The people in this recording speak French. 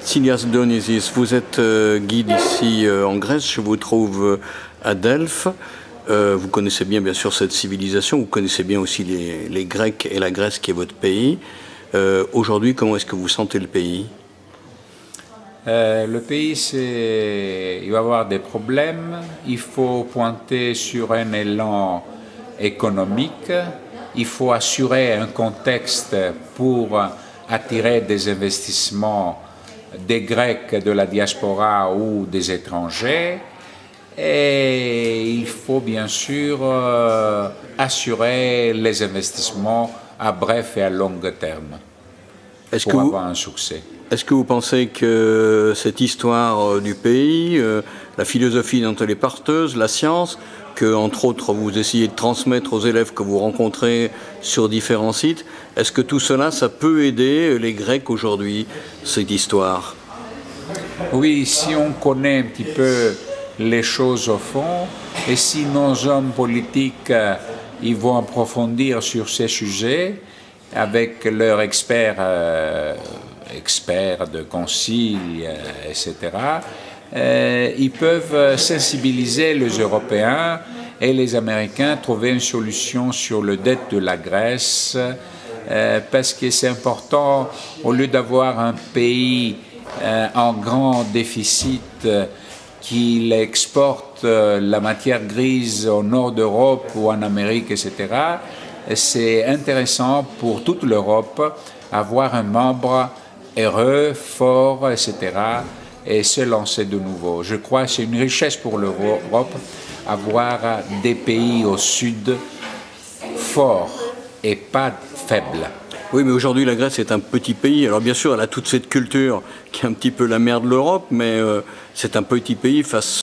Stylias Dionysis, vous êtes guide ici en Grèce, je vous trouve à Delphes. Vous connaissez bien sûr cette civilisation, vous connaissez bien aussi les Grecs et la Grèce qui est votre pays. Aujourd'hui, comment est-ce que vous sentez le pays? Le pays, il va avoir des problèmes. Il faut pointer sur un élan économique. Il faut assurer un contexte pour attirer des investissements des Grecs de la diaspora ou des étrangers. Et il faut bien sûr assurer les investissements à bref et à long terme pour avoir un succès. Est-ce que vous pensez que cette histoire du pays, la philosophie dont elle est porteuse, la science, que entre autres vous essayez de transmettre aux élèves que vous rencontrez sur différents sites, est-ce que tout cela, ça peut aider les Grecs aujourd'hui, cette histoire? Oui, si on connaît un petit peu les choses au fond, et si nos hommes politiques ils vont approfondir sur ces sujets avec leurs experts de concile, etc., ils peuvent sensibiliser les Européens et les Américains, trouver une solution sur le dette de la Grèce, parce que c'est important, au lieu d'avoir un pays en grand déficit qui exporte la matière grise au nord d'Europe ou en Amérique, etc., c'est intéressant pour toute l'Europe avoir un membre heureux, fort, etc., et se lancer de nouveau. Je crois que c'est une richesse pour l'Europe avoir des pays au sud forts et pas faibles. Oui, mais aujourd'hui, la Grèce est un petit pays. Alors bien sûr, elle a toute cette culture qui est un petit peu la mère de l'Europe, mais c'est un petit pays face